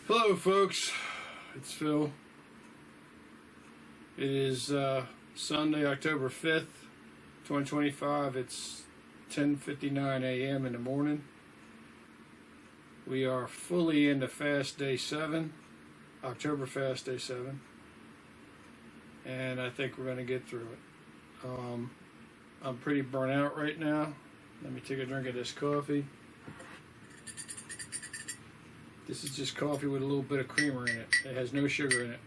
Hello folks, it's Phil. It is Sunday, October 5th, 2025. It's 10:59 a.m. in the morning. We are fully into Fast Day 7, October Fast Day 7, and I think we're going to get through it. I'm pretty burnt out right now. Let me take a drink of this coffee. This is just coffee with a little bit of creamer in it. It has no sugar in it.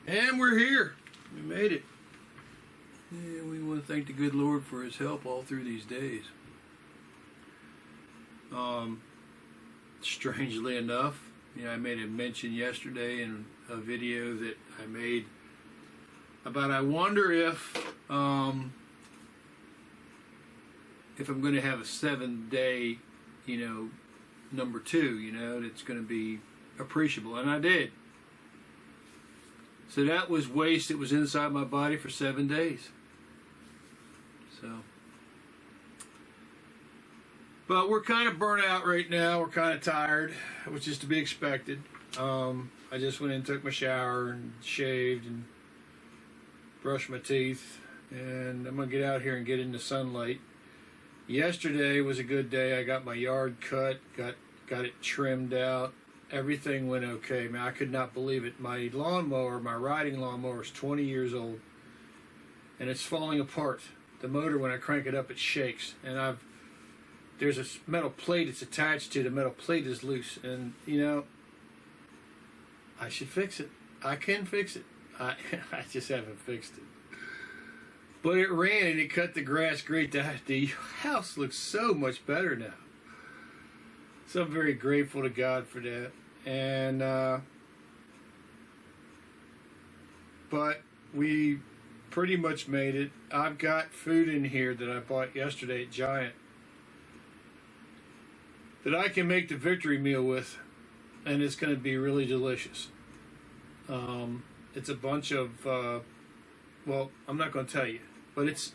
And we're here. We made it. And we want to thank the good Lord for His help all through these days. Strangely enough, I made a mention yesterday in a video that I made about I wonder if I'm going to have a 7-day, number 2, that's going to be appreciable, and I did. So that was waste that was inside my body for 7 days. But we're kind of burnt out right now. We're kind of tired, which is to be expected. I just went in and took my shower and shaved and brushed my teeth. And I'm going to get out here and get in the sunlight. Yesterday was a good day. I got my yard cut, got it trimmed out. Everything went okay. Man, I could not believe it. My lawnmower, my riding lawnmower, is 20 years old. And it's falling apart. The motor, when I crank it up, it shakes. And there's a metal plate it's attached to. The metal plate is loose, and I should fix it. I can fix it. I just haven't fixed it. But it ran and it cut the grass great. The house looks so much better now. So I'm very grateful to God for that. And but we pretty much made it. I've got food in here that I bought yesterday at Giant that I can make the victory meal with, and it's going to be really delicious. It's a bunch of, I'm not going to tell you, but it's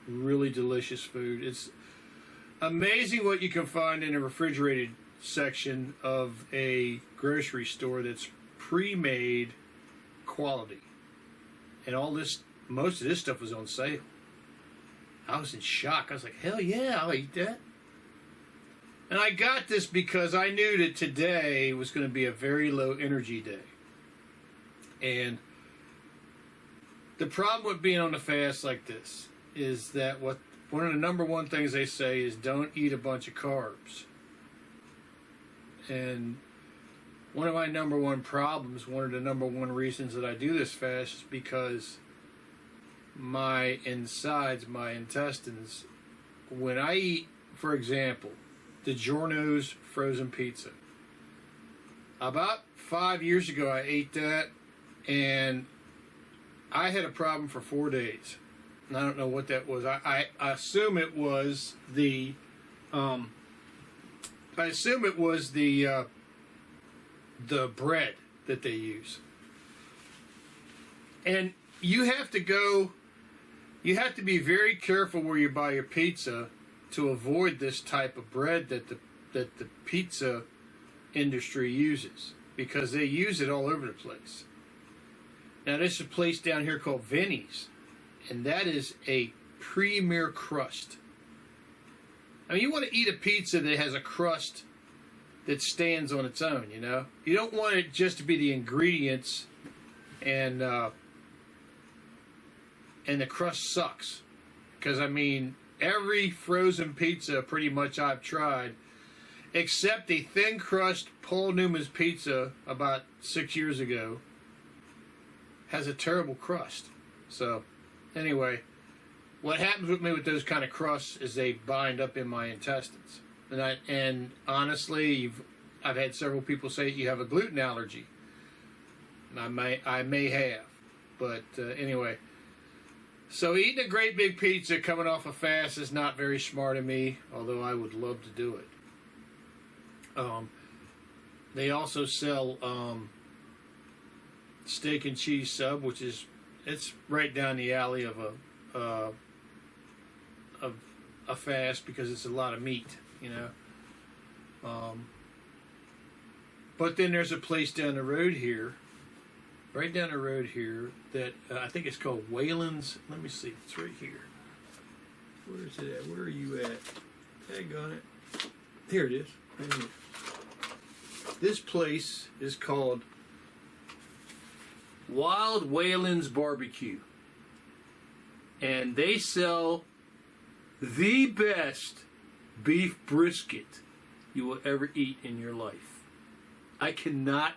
really delicious food. It's amazing what you can find in a refrigerated section of a grocery store that's pre-made quality. And most of this stuff was on sale. I was in shock. I was like, hell yeah, I'll eat that. And I got this because I knew that today was going to be a very low energy day. And the problem with being on a fast like this is that one of the number one things they say is don't eat a bunch of carbs. And one of my number one problems, one of the number one reasons that I do this fast is because my insides, my intestines, when I eat, for example, DiGiorno's frozen pizza. About 5 years ago, I ate that, and I had a problem for 4 days. And I don't know what that was. I assume it was the bread that they use. And you have to be very careful where you buy your pizza to avoid this type of bread that the pizza industry uses, because they use it all over the place. Now, there's a place down here called Vinny's, and that is a premier crust. I mean, you want to eat a pizza that has a crust that stands on its own, You don't want it just to be the ingredients and the crust sucks. Because, every frozen pizza pretty much I've tried, except the thin crust Paul Newman's pizza about 6 years ago, has a terrible crust. So, anyway, what happens with me with those kind of crusts is they bind up in my intestines. And honestly, I've had several people say you have a gluten allergy. And I may have, but anyway. So eating a great big pizza coming off a fast is not very smart of me, although I would love to do it. They also sell steak and cheese sub, which is it's right down the alley of a fast because it's a lot of meat, you know. But then there's a place down the road here, right down the road here, that I think it's called Whalen's. Let me see. It's right here. Where is it at? Where are you at? Tag on it. Here it is. Right here. This place is called Wild Whalen's Barbecue. And they sell the best beef brisket you will ever eat in your life. I cannot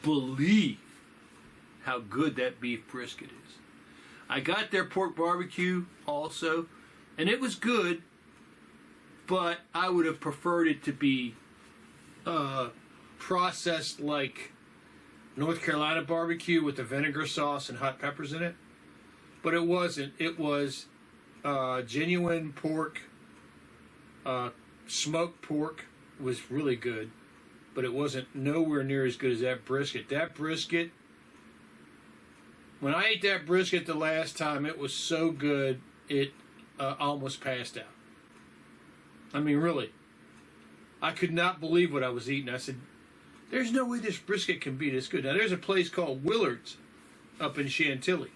believe how good that beef brisket is. I got their pork barbecue also, and it was good, but I would have preferred it to be processed like North Carolina barbecue with the vinegar sauce and hot peppers in it. But it wasn't. It was genuine pork. Smoked pork was really good, but it wasn't nowhere near as good as that brisket. That brisket, when I ate that brisket the last time, it was so good, it almost passed out. I mean, really. I could not believe what I was eating. I said, there's no way this brisket can be this good. Now, there's a place called Willard's up in Chantilly,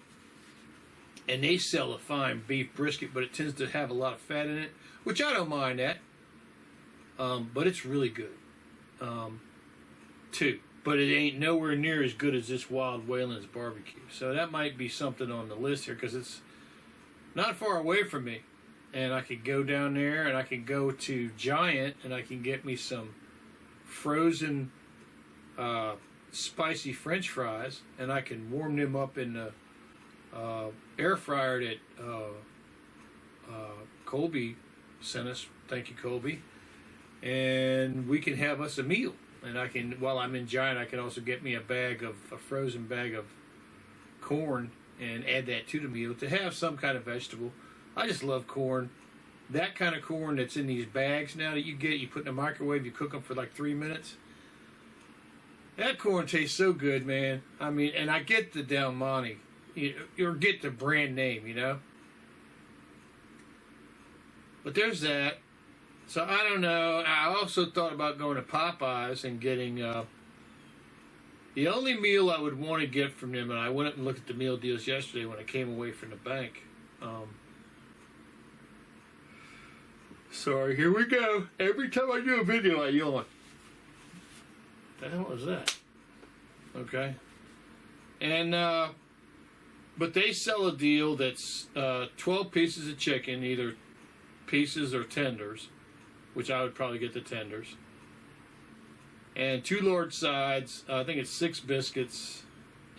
and they sell a fine beef brisket, but it tends to have a lot of fat in it, which I don't mind that. But it's really good, too. But it ain't nowhere near as good as this Wild Whalen's barbecue. So that might be something on the list here, because it's not far away from me. And I could go down there, and I can go to Giant, and I can get me some frozen spicy French fries, and I can warm them up in the air fryer that Colby sent us. Thank you, Colby. And we can have us a meal. And I can, while I'm in Giant, I can also get me a frozen bag of corn and add that to the meal to have some kind of vegetable. I just love corn. That kind of corn that's in these bags now that you get, you put in the microwave, you cook them for like 3 minutes. That corn tastes so good, man. I mean, and I get the Del Monte, or get the brand name, you know. But there's that. So I don't know. I also thought about going to Popeyes and getting the only meal I would want to get from them, and I went up and looked at the meal deals yesterday when I came away from the bank. Sorry, here we go. Every time I do a video, I yawn. What the hell was that? Okay. And, but they sell a deal that's 12 pieces of chicken, either pieces or tenders, which I would probably get the tenders. And 2 large sides, I think it's 6 biscuits,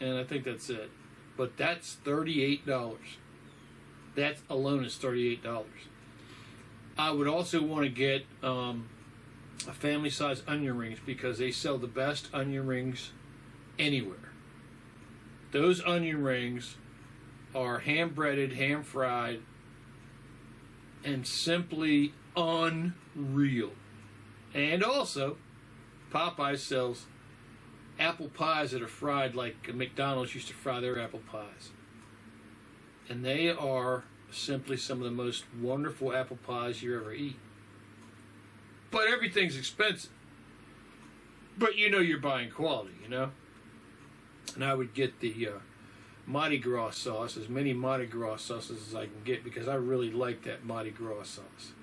and I think that's it. But that's $38. That alone is $38. I would also want to get a family-size onion rings because they sell the best onion rings anywhere. Those onion rings are hand-breaded, hand-fried, and simply unreal. And also, Popeyes sells apple pies that are fried like McDonald's used to fry their apple pies. And they are simply some of the most wonderful apple pies you ever eat. But everything's expensive. But you know you're buying quality, you know? And I would get the Mardi Gras sauce, as many Mardi Gras sauces as I can get, because I really like that Mardi Gras sauce.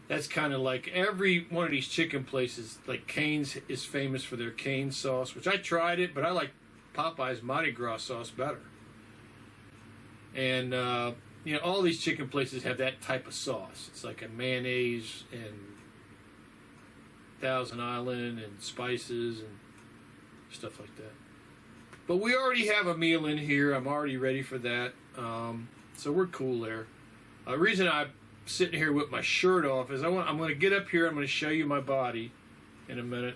That's kind of like every one of these chicken places, like Cane's is famous for their cane sauce, which I tried it, but I like Popeye's Mardi Gras sauce better. And, you know, all these chicken places have that type of sauce. It's like a mayonnaise and Thousand Island and spices and stuff like that. But we already have a meal in here. I'm already ready for that. So we're cool there. The reason I'm sitting here with my shirt off is I'm going to get up here. I'm going to show you my body in a minute.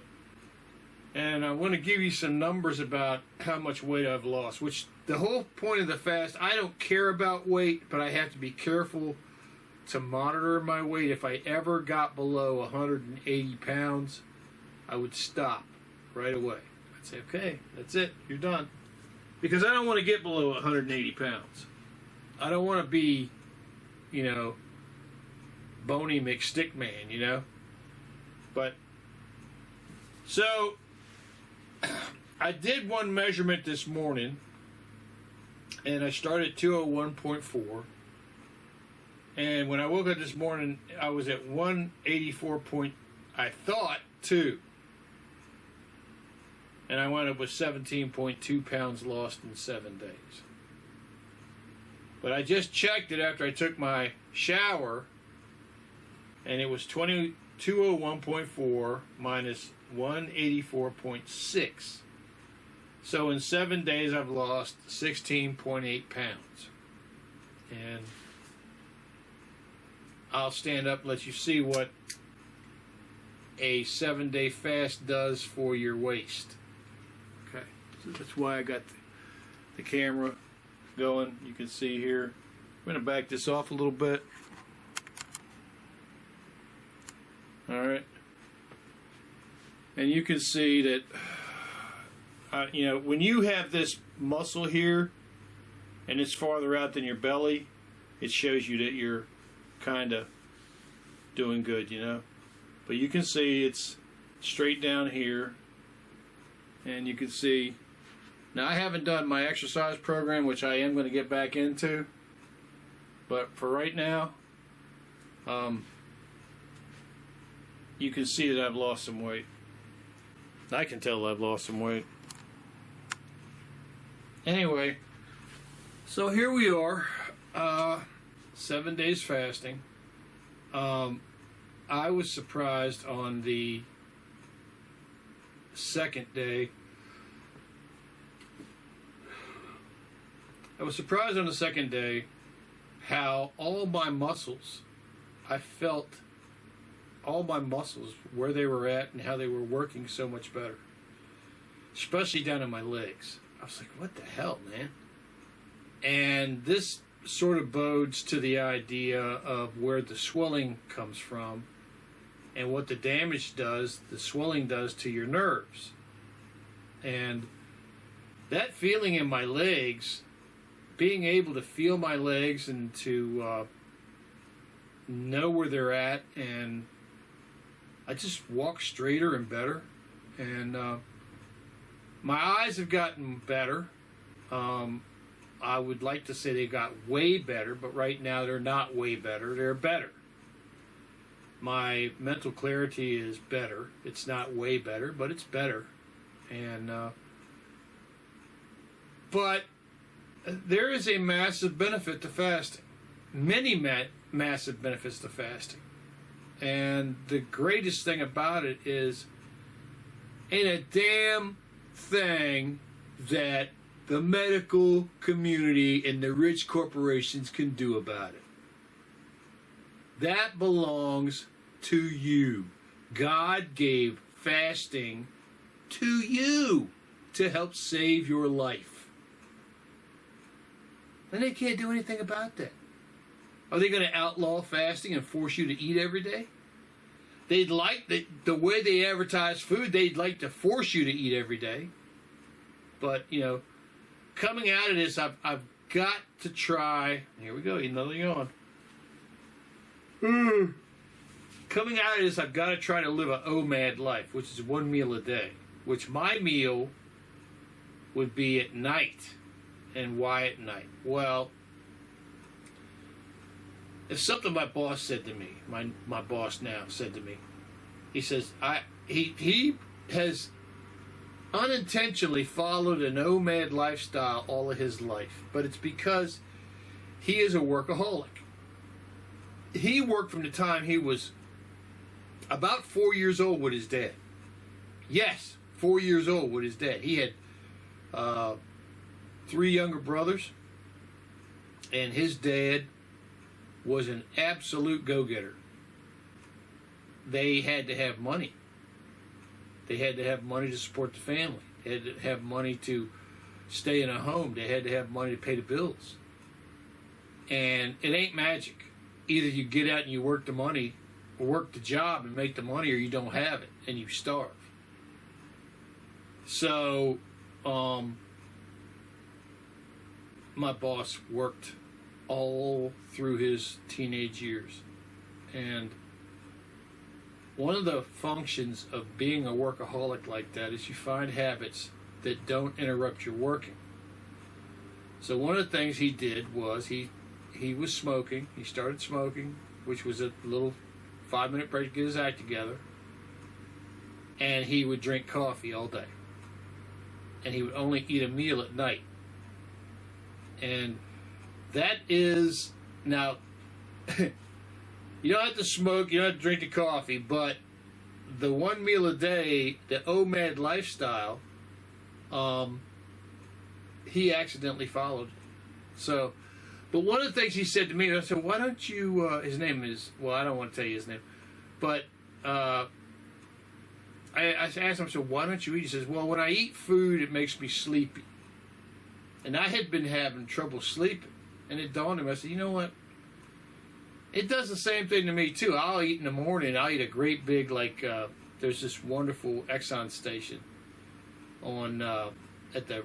And I want to give you some numbers about how much weight I've lost, which the whole point of the fast, I don't care about weight, but I have to be careful to monitor my weight. If I ever got below 180 pounds, I would stop right away. I'd say, okay, that's it. You're done. Because I don't want to get below 180 pounds. I don't want to be, bony McStick man, But, so, I did one measurement this morning, and I started at 201.4. And when I woke up this morning, I was at 184 I thought 2. And I wound up with 17.2 pounds lost in 7 days. But I just checked it after I took my shower, and it was 201.4 minus 184.6. So in 7 days, I've lost 16.8 pounds. And I'll stand up and let you see what a 7-day fast does for your waist. Okay, so that's why I got the camera going. You can see here. I'm going to back this off a little bit. All right. And you can see that, when you have this muscle here and it's farther out than your belly, it shows you that you're kind of doing good, But you can see it's straight down here. And you can see, now I haven't done my exercise program, which I am going to get back into. But for right now, you can see that I've lost some weight. I can tell I've lost some weight. Anyway, so here we are, 7 days fasting. I was surprised on the second day. How all my muscles, I felt all my muscles, where they were at and how they were working so much better. Especially down in my legs. I was like, what the hell, man? And this sort of bodes to the idea of where the swelling comes from and what the damage does, the swelling does to your nerves. And that feeling in my legs, being able to feel my legs and to know where they're at, and I just walk straighter and better. And my eyes have gotten better. I would like to say they got way better, but right now they're not way better. They're better. My mental clarity is better. It's not way better, but it's better. And but there is a massive benefit to fasting. Many massive benefits to fasting. And the greatest thing about it is, ain't a damn thing that the medical community and the rich corporations can do about it. That belongs to you. God gave fasting to you to help save your life. And they can't do anything about that. Are they going to outlaw fasting and force you to eat every day? They'd like the way they advertise food, they'd like to force you to eat every day. But, coming out of this, I've got to try. Here we go, another yawn. Coming out of this, I've got to try to live an OMAD life, which is 1 meal a day. Which my meal would be at night. And why at night? Well, it's something my boss said to me. My boss now said to me. He says he has unintentionally followed an OMAD lifestyle all of his life, but it's because he is a workaholic. He worked from the time he was about 4 years old with his dad. Yes, 4 years old with his dad. He had 3 younger brothers, and his dad was an absolute go-getter. They had to have money. They had to have money to support the family. They had to have money to stay in a home. They had to have money to pay the bills. And it ain't magic. Either you get out and you work the money, or work the job and make the money, or you don't have it and you starve. So, my boss worked all through his teenage years. And one of the functions of being a workaholic like that is you find habits that don't interrupt your working. So one of the things he did was he was smoking. He started smoking, which was a little 5-minute break to get his act together. And he would drink coffee all day. And he would only eat a meal at night. And that is, now, you don't have to smoke, you don't have to drink the coffee, but the one meal a day, the OMAD lifestyle, he accidentally followed. So, but one of the things he said to me, I said, why don't you, his name is, well, I don't want to tell you his name, but I asked him, I said, why don't you eat? He says, well, when I eat food, it makes me sleepy. And I had been having trouble sleeping. And it dawned on me, I said, you know what? It does the same thing to me, too. I'll eat in the morning. I'll eat a great big, there's this wonderful Exxon station on at the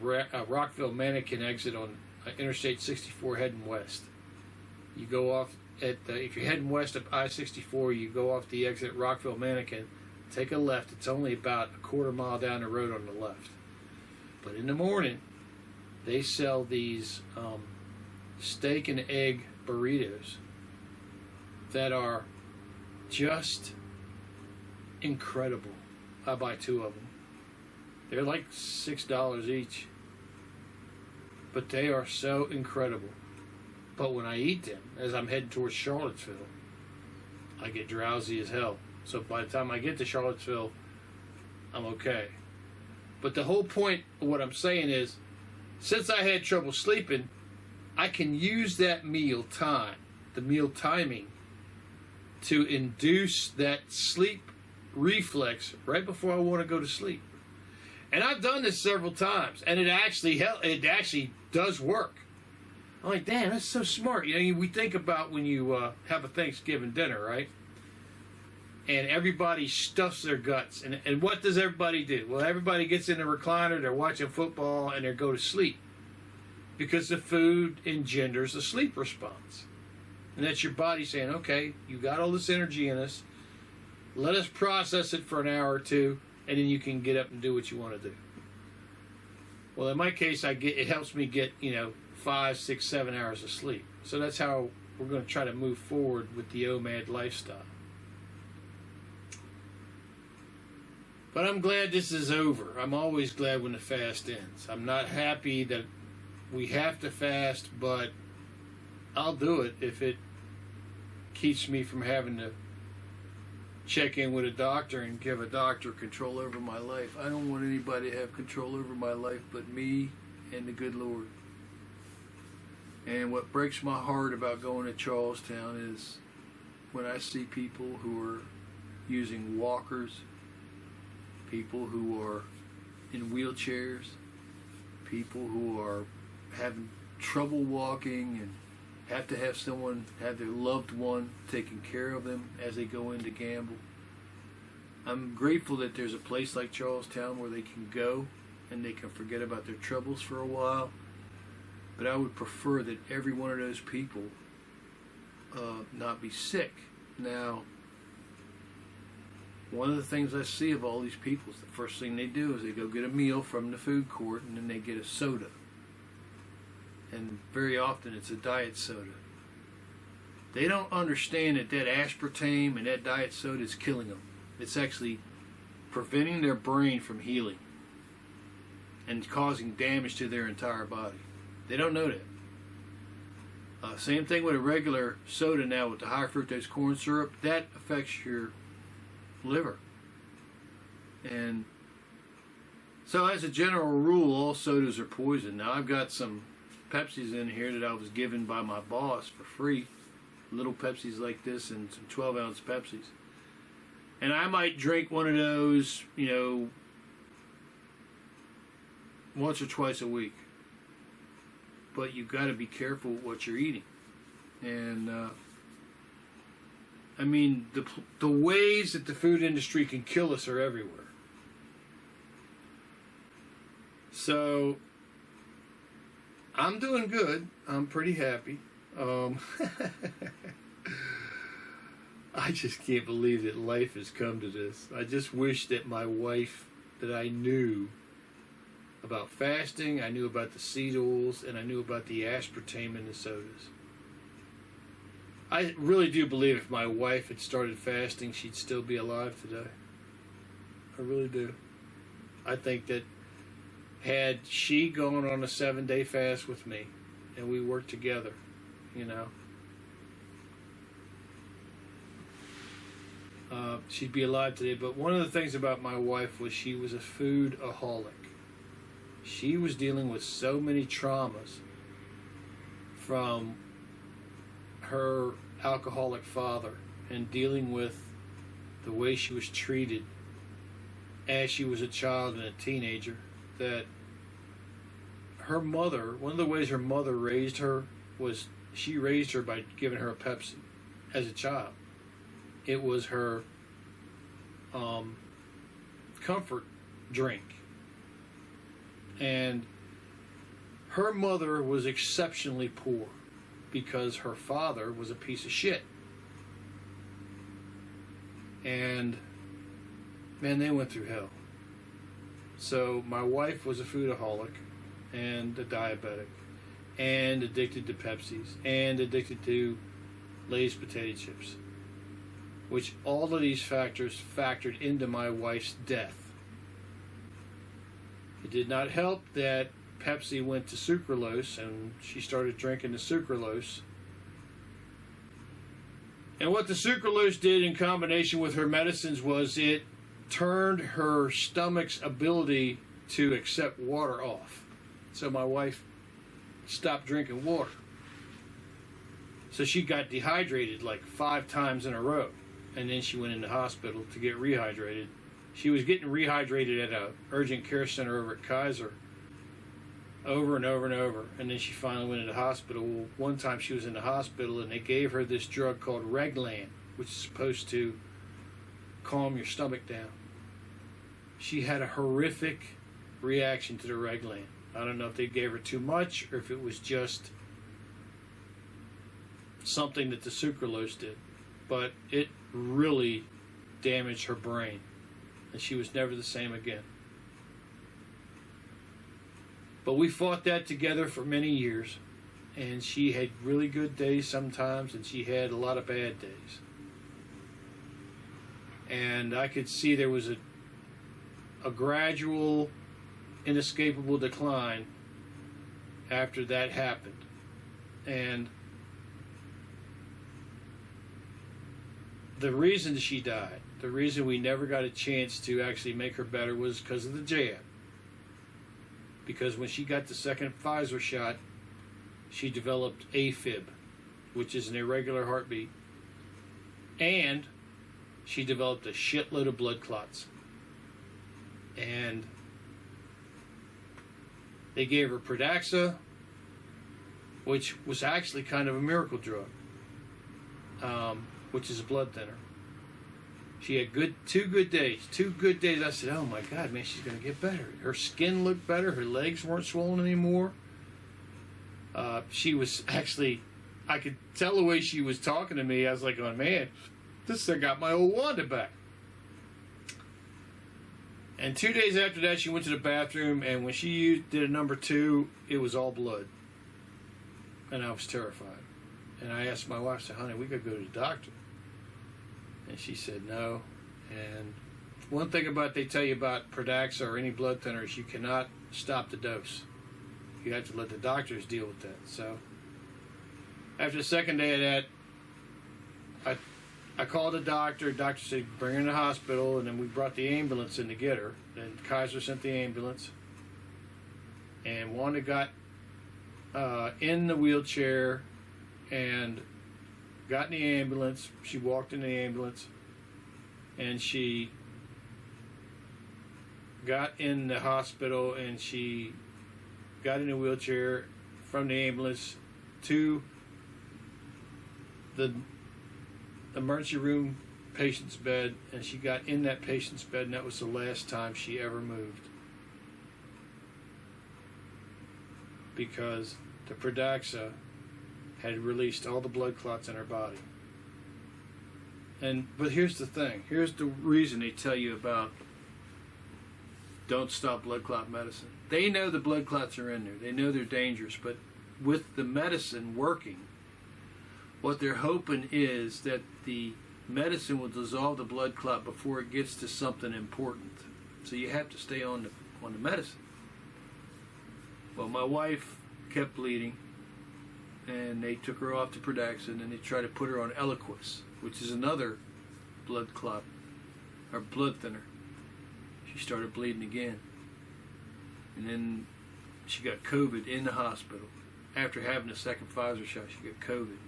Rockville Mannequin exit on Interstate 64 heading west. You go off if you're heading west of I-64, you go off the exit at Rockville Mannequin, take a left. It's only about a quarter mile down the road on the left. But in the morning, they sell these steak and egg burritos that are just incredible. I buy 2 of them. They're like $6 each. But they are so incredible. But when I eat them, as I'm heading towards Charlottesville, I get drowsy as hell. So by the time I get to Charlottesville, I'm okay. But the whole point of what I'm saying is, since I had trouble sleeping, I can use that meal time, the meal timing, to induce that sleep reflex right before I want to go to sleep. And I've done this several times, and it actually does work. I'm like, damn, that's so smart. You know, we think about when you have a Thanksgiving dinner, right? And everybody stuffs their guts. And what does everybody do? Well, everybody gets in the recliner, they're watching football, and they go to sleep. Because the food engenders a sleep response. And that's your body saying, okay, you got all this energy in us. Let us process it for an hour or two, and then you can get up and do what you want to do. Well, in my case, it helps me get, 5, 6, 7 hours of sleep. So that's how we're going to try to move forward with the OMAD lifestyle. But I'm glad this is over. I'm always glad when the fast ends. I'm not happy that we have to fast, but I'll do it if it keeps me from having to check in with a doctor and give a doctor control over my life. I don't want anybody to have control over my life but me and the good Lord. And what breaks my heart about going to Charlestown is when I see people who are using walkers, people who are in wheelchairs, people who are having trouble walking and have to have someone, have their loved one taking care of them as they go in to gamble. I'm grateful that there's a place like Charlestown where they can go and they can forget about their troubles for a while. But I would prefer that every one of those people not be sick. Now, one of the things I see of all these people is the first thing they do is they go get a meal from the food court and then they get a soda. And very often it's a diet soda. They don't understand that aspartame and that diet soda is killing them. It's actually preventing their brain from healing and causing damage to their entire body. They don't know that. Same thing with a regular soda now with the high fructose corn syrup. That affects your liver. And so as a general rule, all sodas are poison. Now I've got some Pepsis in here that I was given by my boss for free. Little Pepsis like this and some 12-ounce Pepsis. And I might drink one of those, once or twice a week. But you've got to be careful with what you're eating. And, the ways that the food industry can kill us are everywhere. So I'm doing good. I'm pretty happy. I just can't believe that life has come to this. I just wish that my wife, that I knew about fasting, I knew about the seed oils, and I knew about the aspartame in the sodas. I really do believe if my wife had started fasting, she'd still be alive today. I really do. I think that had she gone on a 7-day fast with me and we worked together, she'd be alive today. But one of the things about my wife was she was a foodaholic. She was dealing with so many traumas from her alcoholic father and dealing with the way she was treated as she was a child and a teenager, that her mother, one of the ways her mother raised her was she raised her by giving her a Pepsi as a child. It was her comfort drink. And her mother was exceptionally poor because her father was a piece of shit. And man, they went through hell. So my wife was a foodaholic and a diabetic and addicted to Pepsis and addicted to Lay's potato chips, which all of these factors factored into my wife's death. It did not help that Pepsi went to sucralose and she started drinking the sucralose. And what the sucralose did in combination with her medicines was it turned her stomach's ability to accept water off. So my wife stopped drinking water. So she got dehydrated like 5 times in a row. And then she went into hospital to get rehydrated. She was getting rehydrated at a urgent care center over at Kaiser over and over and over. And then she finally went into hospital. Well, one time she was in the hospital and they gave her this drug called Reglan, which is supposed to calm your stomach down. She had a horrific reaction to the Reglan. I don't know if they gave her too much or if it was just something that the sucralose did. But it really damaged her brain. And she was never the same again. But we fought that together for many years. And she had really good days sometimes, and she had a lot of bad days. And I could see there was a gradual, inescapable decline after that happened. And the reason she died, the reason we never got a chance to actually make her better was because of the jab. Because when she got the second Pfizer shot, she developed AFib, which is an irregular heartbeat. And she developed a shitload of blood clots. And they gave her Pradaxa, which was actually kind of a miracle drug, which is a blood thinner. She had two good days. I said, oh my God, man, she's going to get better. Her skin looked better. Her legs weren't swollen anymore. She was actually, I could tell the way she was talking to me. I was like, oh man, this thing got my old Wanda back. And 2 days after that, she went to the bathroom, and when she did a number 2, it was all blood. And I was terrified. And I asked my wife, I said, honey, we got to go to the doctor. And she said no. And one thing they tell you about Pradaxa or any blood thinners, you cannot stop the dose. You have to let the doctors deal with that. So after the second day of that, I called the doctor. The doctor said, bring her in the hospital. And then we brought the ambulance in to get her. Then Kaiser sent the ambulance. And Wanda got in the wheelchair and got in the ambulance. She walked in the ambulance. And she got in the hospital. And she got in a wheelchair from the ambulance to the emergency room patient's bed, and she got in that patient's bed, and that was the last time she ever moved. because the Pradaxa had released all the blood clots in her body. But here's the thing. Here's the reason they tell you about don't stop blood clot medicine. They know the blood clots are in there. They know they're dangerous. But with the medicine working, what they're hoping is that the medicine will dissolve the blood clot before it gets to something important. So you have to stay on the medicine. Well, my wife kept bleeding, and they took her off to Pradaxa, and they tried to put her on Eliquis, which is another blood clot or blood thinner. She started bleeding again, and then she got COVID in the hospital. After having a second Pfizer shot, she got COVID,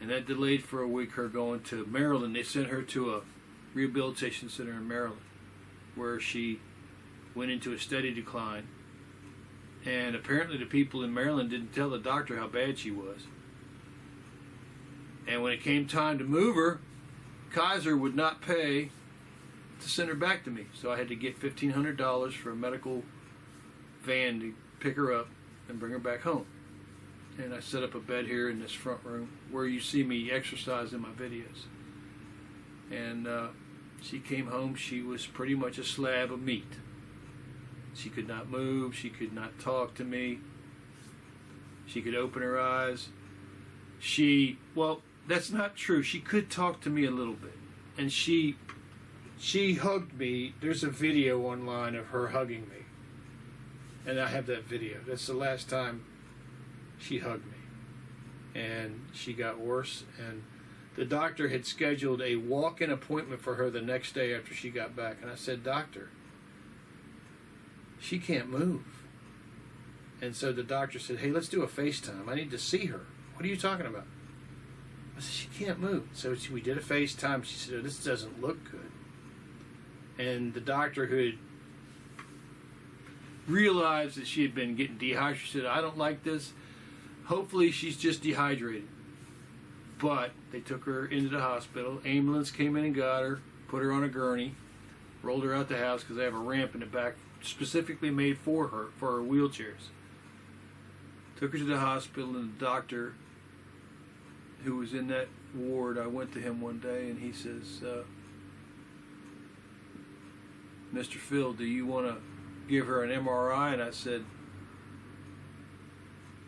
and that delayed for a week her going to Maryland. They sent her to a rehabilitation center in Maryland, where she went into a steady decline. And apparently the people in Maryland didn't tell the doctor how bad she was. And when it came time to move her, Kaiser would not pay to send her back to me. So I had to get $1,500 for a medical van to pick her up and bring her back home. And I set up a bed here in this front room where you see me exercise in my videos. And she came home, she was pretty much a slab of meat. She could not move. She could not talk to me. She could open her eyes. Well, that's not true. She could talk to me a little bit. And she hugged me. There's a video online of her hugging me. And I have that video. That's the last time she hugged me. And she got worse. And the doctor had scheduled a walk-in appointment for her the next day after she got back. And I said, "Doctor, she can't move." And so the doctor said, "Hey, let's do a FaceTime. I need to see her." "What are you talking about?" I said, "She can't move." So we did a FaceTime. She said, "Oh, this doesn't look good." And the doctor, who had realized that she had been getting dehydrated, said, "I don't like this. Hopefully she's just dehydrated." But they took her into the hospital. Ambulance came in and got her, put her on a gurney, rolled her out the house because they have a ramp in the back specifically made for her wheelchairs. Took her to the hospital, and the doctor who was in that ward, I went to him one day and he says, "Mr. Phil, do you want to give her an MRI?" And I said,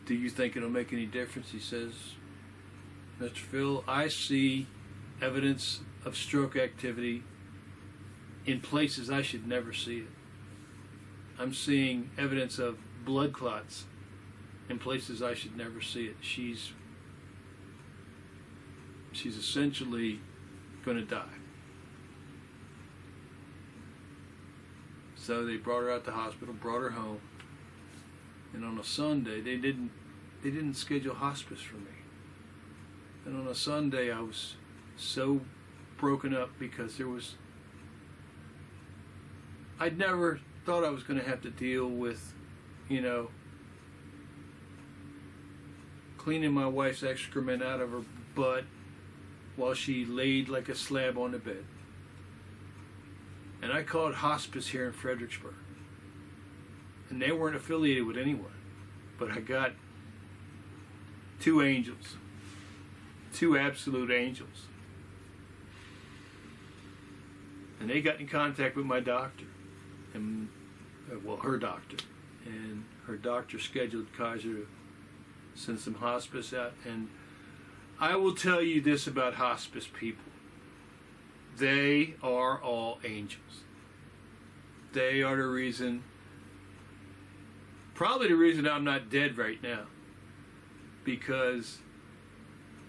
"Do you think it'll make any difference?" He says, "Mr. Phil, I see evidence of stroke activity in places I should never see it. I'm seeing evidence of blood clots in places I should never see it. She's essentially going to die." So they brought her out to the hospital, brought her home, and on a Sunday they didn't schedule hospice for me. And on a Sunday I was so broken up because I'd never thought I was going to have to deal with, cleaning my wife's excrement out of her butt while she laid like a slab on the bed. And I called Hospice here in Fredericksburg. And they weren't affiliated with anyone. But I got two angels. Two absolute angels. And they got in contact with my doctor. And, her doctor. And her doctor scheduled Kaiser to send some hospice out. And I will tell you this about hospice people. They are all angels. They are the reason, probably the reason I'm not dead right now. Because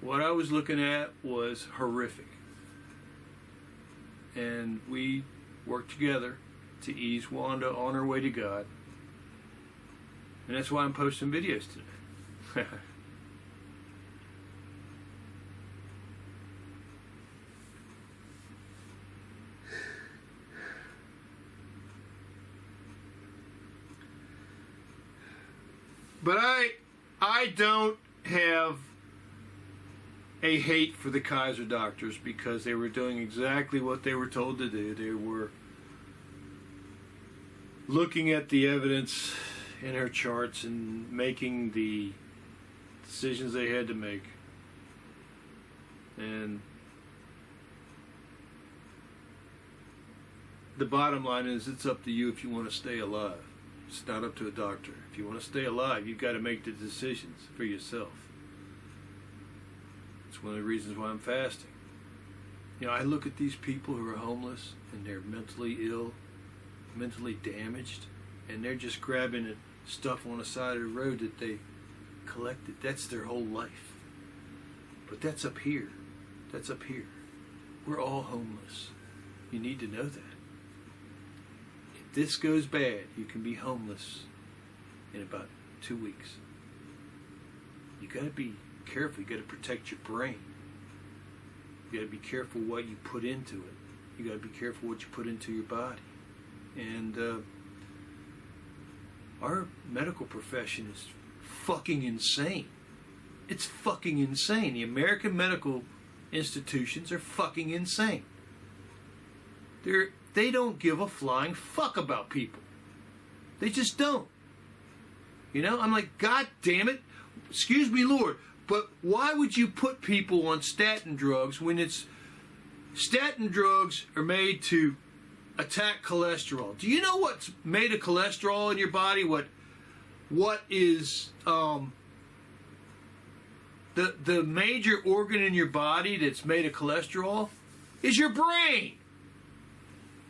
what I was looking at was horrific. And we worked together to ease Wanda on her way to God. And that's why I'm posting videos today. But I don't have a hate for the Kaiser doctors because they were doing exactly what they were told to do. They were looking at the evidence in her charts and making the decisions they had to make. And the bottom line is, it's up to you if you want to stay alive. It's not up to a doctor. If you want to stay alive, you've got to make the decisions for yourself. It's one of the reasons why I'm fasting. You know, I look at these people who are homeless and they're mentally ill, mentally damaged, and they're just grabbing at stuff on the side of the road that they collected. That's their whole life. But that's up here. That's up here. We're all homeless. You need to know that. If this goes bad, you can be homeless in about 2 weeks. You got to be careful. You got to protect your brain. You got to be careful what you put into it. You got to be careful what you put into your body. And our medical profession is fucking insane. It's fucking insane. The American medical institutions are fucking insane. They don't give a flying fuck about people. They just don't. You know, I'm like, God damn it. Excuse me, Lord, but why would you put people on statin drugs when statin drugs are made to attack cholesterol? Do you know what's made of cholesterol in your body? What is the major organ in your body that's made of cholesterol is your brain.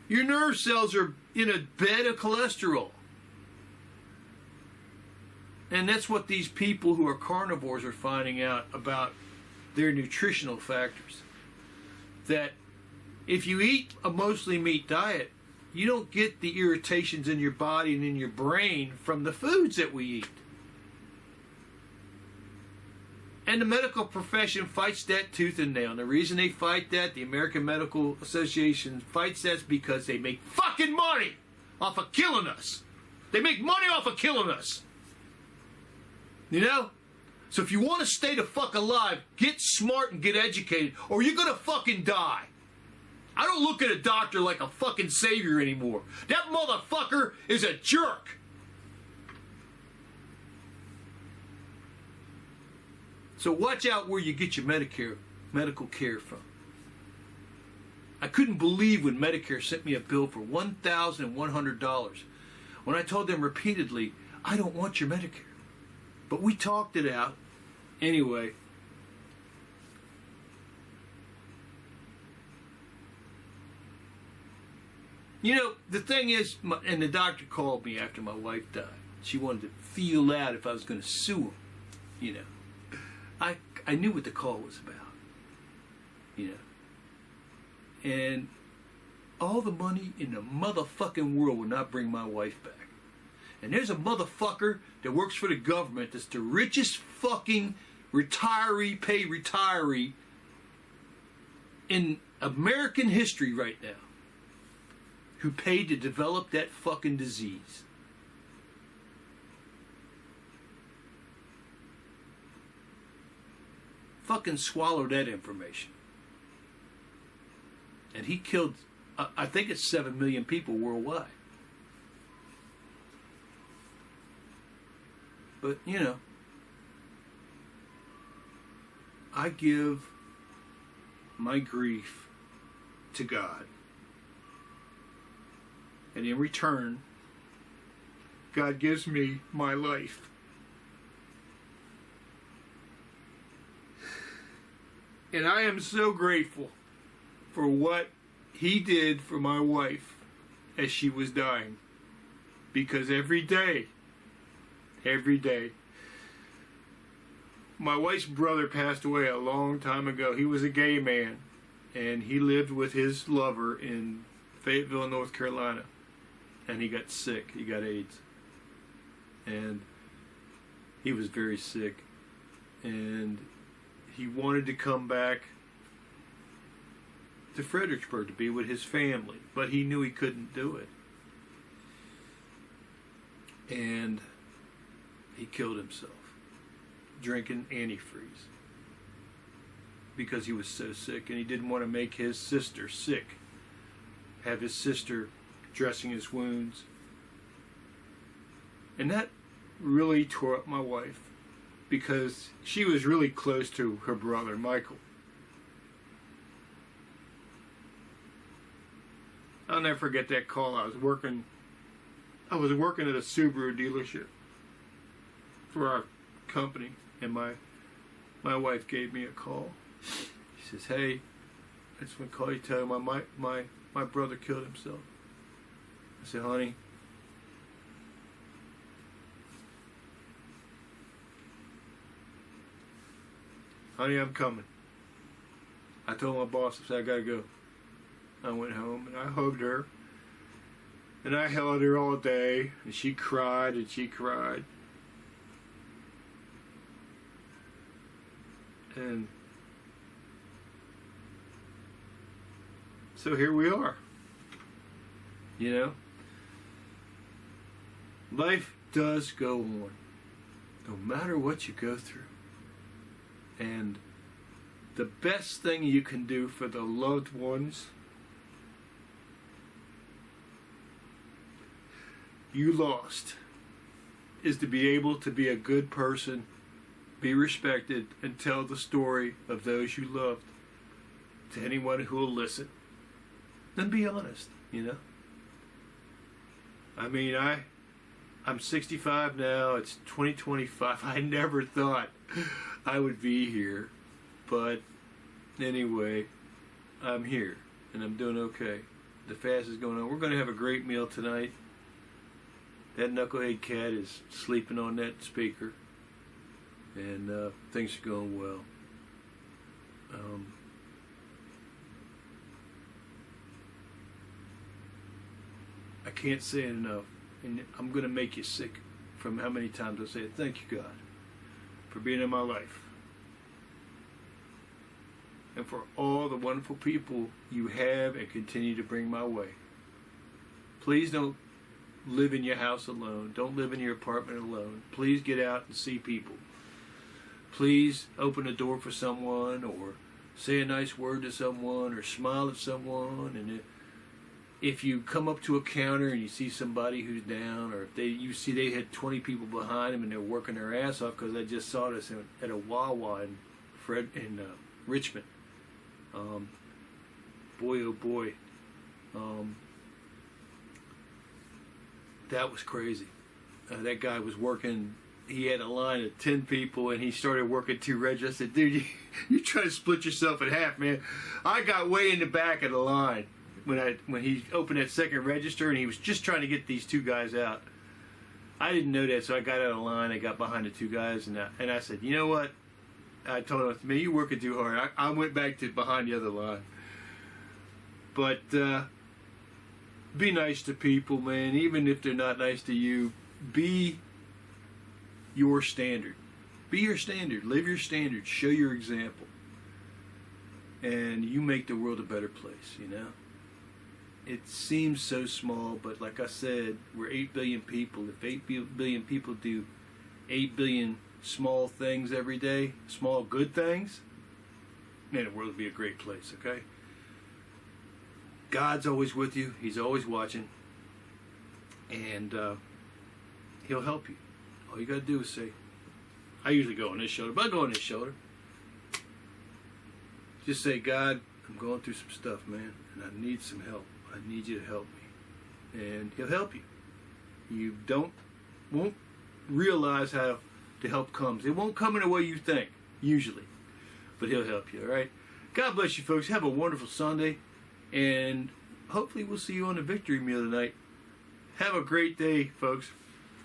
Your nerve cells are in a bed of cholesterol. And that's what these people who are carnivores are finding out about their nutritional factors. That if you eat a mostly meat diet, you don't get the irritations in your body and in your brain from the foods that we eat. And the medical profession fights that tooth and nail. And the reason they fight that, the American Medical Association fights that, is because they make fucking money off of killing us. They make money off of killing us. You know? So if you want to stay the fuck alive, get smart and get educated, or you're going to fucking die. I don't look at a doctor like a fucking savior anymore. That motherfucker is a jerk. So watch out where you get your medical care from. I couldn't believe when Medicare sent me a bill for $1,100 when I told them repeatedly, I don't want your Medicare. But we talked it out. Anyway. You know, the thing is, and the doctor called me after my wife died. She wanted to feel out if I was going to sue him, you know. I knew what the call was about, you know. And all the money in the motherfucking world would not bring my wife back. And there's a motherfucker that works for the government that's the richest fucking retiree in American history right now, who paid to develop that fucking disease. Fucking swallowed that information. And he killed, I think it's 7 million people worldwide. But, you know, I give my grief to God. And in return, God gives me my life. And I am so grateful for what He did for my wife as she was dying. Because every day, my wife's brother passed away a long time ago. He was a gay man, and he lived with his lover in Fayetteville, North Carolina. And he got sick. He got AIDS. And he was very sick. And he wanted to come back to Fredericksburg to be with his family, but he knew he couldn't do it. And he killed himself, drinking antifreeze, because he was so sick, and he didn't want to make his sister sick, have his sister dressing his wounds. And that really tore up my wife, because she was really close to her brother, Michael. I'll never forget that call. I was working at a Subaru dealership for our company, and my wife gave me a call. She says, "Hey, I just want to call you, tell you my brother killed himself." I said, "Honey, I'm coming." I told my boss, I said, "I gotta go." I went home and I hugged her, and I held her all day, and she cried and she cried. And so here we are. You know, life does go on, no matter what you go through. And the best thing you can do for the loved ones you lost is to be able to be a good person, be respected, and tell the story of those you loved to anyone who will listen. Then be honest, you know. I mean, I'm 65 now. It's 2025. I never thought I would be here, but anyway, I'm here and I'm doing okay. The fast is going on. We're going to have a great meal tonight. That knucklehead cat is sleeping on that speaker, and things are going well. I can't say it enough, and I'm going to make you sick from how many times I say it. Thank you, God, for being in my life, and for all the wonderful people you have and continue to bring my way. Please don't live in your house alone. Don't live in your apartment alone. Please get out and see people. Please open a door for someone, or say a nice word to someone, or smile at someone. And if you come up to a counter and you see somebody who's down, or if you see they had 20 people behind them and they're working their ass off, because I just saw this at a Wawa in Richmond. Boy, oh boy. That was crazy. That guy was working. He had a line of 10 people, and he started working 2 registers. I said, "Dude, you try to split yourself in half, man." I got way in the back of the line when he opened that second register, and he was just trying to get these 2 guys out. I didn't know that, so I got out of the line. I got behind the 2 guys, and I said, "You know what?" I told him, "Man, you're working too hard." I went back to behind the other line. But be nice to people, man. Even if they're not nice to you, be your standard. Be your standard. Live your standard. Show your example. And you make the world a better place, you know? It seems so small, but like I said, we're 8 billion people. If 8 billion people do 8 billion small things every day, small good things, man, the world would be a great place, okay? God's always with you. He's always watching. And He'll help you. All you got to do is say, I usually go on this shoulder, but I go on this shoulder. Just say, "God, I'm going through some stuff, man, and I need some help. I need you to help me." And He'll help you. You won't realize how the help comes. It won't come in the way you think, usually. But He'll help you, all right? God bless you, folks. Have a wonderful Sunday. And hopefully we'll see you on the victory meal tonight. Have a great day, folks.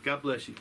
God bless you.